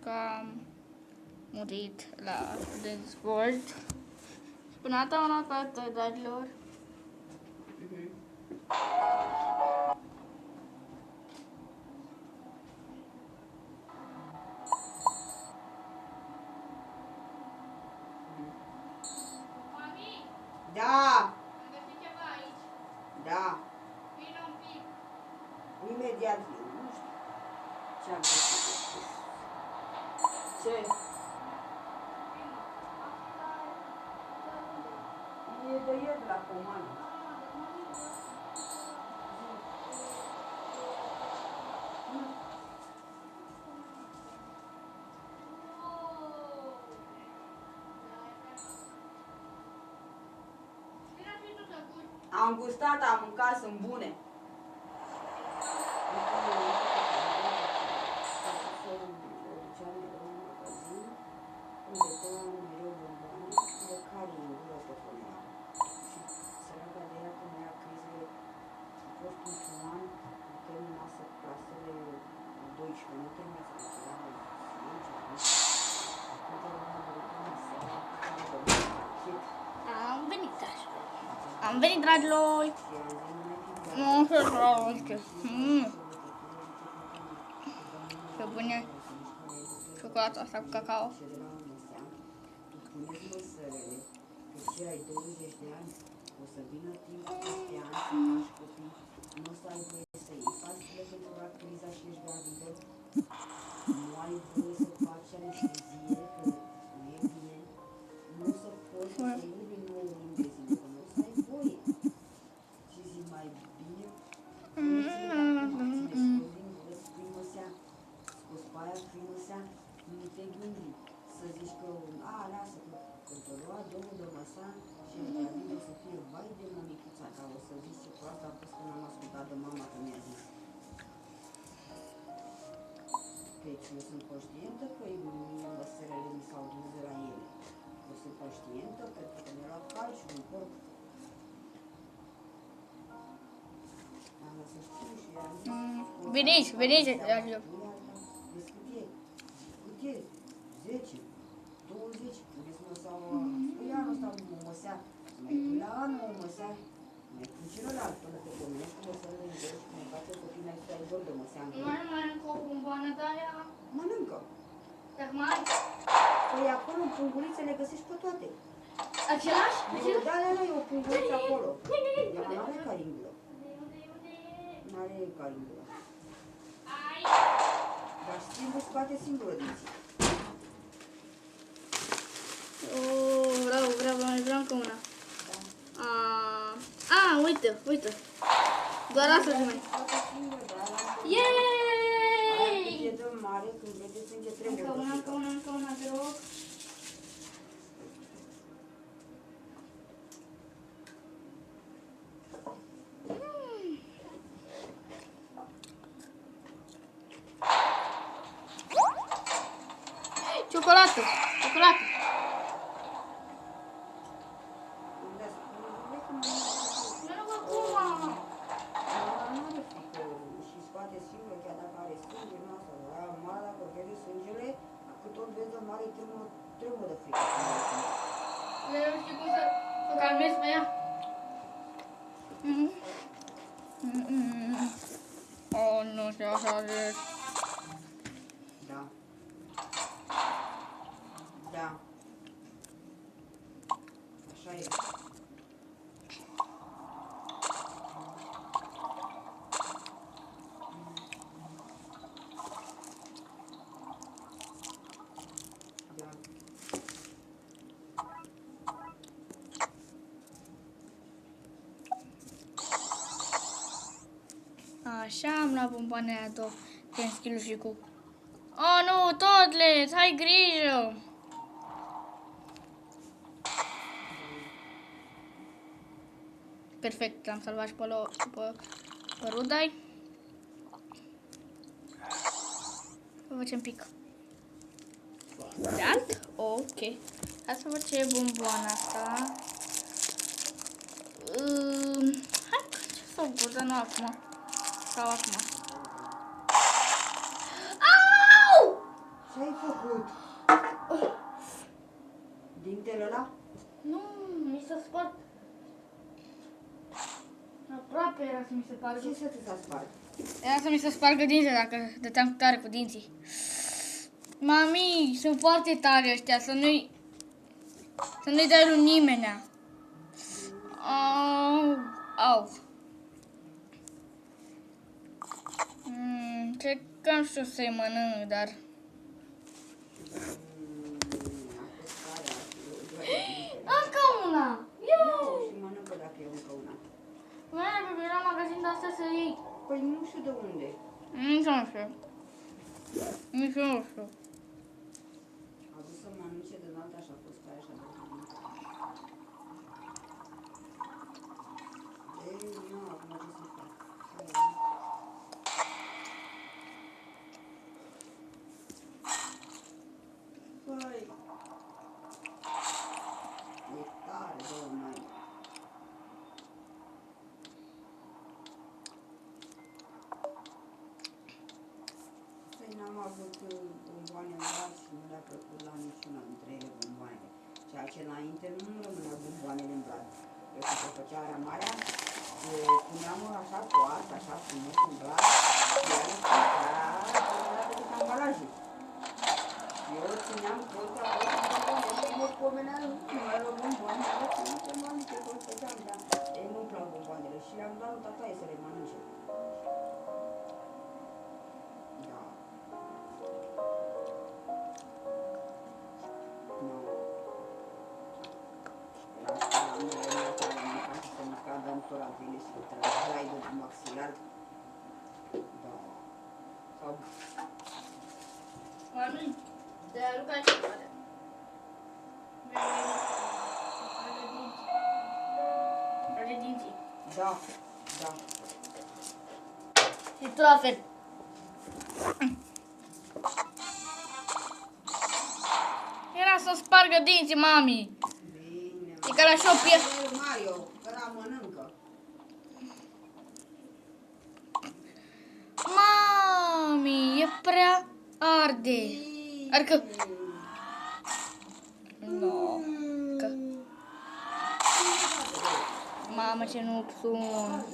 că am murit la dezvolt. Și până data una dată, dragilor. Da! Am găsit ceva aici. Da! Vino un pic. Imediat vin, nu știu ce am găsit. Ce? E de ieri la pomană. Am gustat, am mâncat, sunt bune. Am venit, dragilor. Nu știu ce. Ce bune. Ciocolata asta cu cacao. Și ai 20 de ani, o să vină timpul peste ani să faci copii, nu o să ai voie să iei pastile pentru criza și ești gravidă, nu ai voie să faci anestezie, că nu e bine, nu o să poți să iei din nou luni de zile, că nu o să ai voie. Și zic mai bine, spui măsea, scos pe aia, spui măsea, nu te gândi să zici că, lasă, că te lua domnul de măsa și gravidă să fie vai de mămicuța ta, o să zici ce proastă a fost când am ascultat de mama că mi-a zis. Deci eu sunt conștientă că mie măsărele mi s-au dus de la ele. Eu sunt conștientă că mi-a luat calciu în corp. Am lăsat să știu și i-am zis... Veniți, dragilor. Vezi cât e? 10, 20, puneți măsa o... Păi anul ăsta o măsea, mai pui la anul o măsea, mai pui celălalt până te pomenești cu măsărele în gură și cum face copii mai să ai dor de măsea în gură. Nu mai mănânc o bomboană de aia? Mănâncă. Dar mai? Păi acolo în pungurițe le găsești pe toate. Același? Da, e o punguriță acolo. Ea nu are caringulă. Nu are caringulă. Dar singurul scoate singură dinții. Vreau încă una. Uite. Doar asta se mai. Yeeeey! E de mare, când vede sânge tremură. Încă una, te rog. Ciocolată. Și scoate singură, chiar dacă are sânge, nu asta. Aia mare, dacă vede sângele, cât tot vede mare, tremură de frică. Eu știu cum să calmez pe ea. Nu știu așa de... Da. Așa e. Așa am luat bomboanele aia două, 5 kg și cu... Oh, nu, Toddles, ai grijă! Perfect, l-am salvat și pe Rudai. Facem pic. Dat? Ok. Hai să văd ce e bomboana asta. Hai, ce s-o gură, nu acum. Sau acum. Au! Ce ai făcut? făcut? Dintele ăla? Nu, mi s-a spart. Aproape era să mi se spargă. Ce să ți s-a spart? Era să mi se spargă dinții dacă dăteam tare cu dinții. Mami, sunt foarte tare ăștia, să nu-i dai lui nimenea. Au. Încercam și eu să-i mănânc, dar... Încă una! Nu, și mănâncă dacă e încă una. Merg pe la magazin de astea să iei. Păi nu știu de unde. Nici nu știu. Nici nu știu. A vrut să mănânce de dată așa, a fost tare așa de mănâncă. Ei, nu, acum ce să fac? Păi... E tare, domnule. Păi n-am avut bomboane în gras și nu le-a plăcut la niciuna dintre ele bomboanele. Ceea ce înainte nu rămânea bomboanele în gras. Eu când se făcea aia marea, puneam așa toată, așa frumos în gras și ea era decât ambalajul. Eu țineam tot acolo și mă pomenea, nu mai luam bomboane, nu se mănânce tot făceam, dar ei nu-mi plac bomboanele și le-am dat lui tataie să le mănânce. Da. Nu. Era asta la mine, era care mânca și se mișca, dăm tot la vine și le trăgeai de maxilar. Da. Sau... Mami, te arucă aici. Trage dinții. Da, da. Și tu la fel. Era să spargă dinții, mami. Bine. E ca la Shopee. Mario, că la mănâncă. Mami, e prea arde. Adică... No. Că... Mamă, ce nu sunt.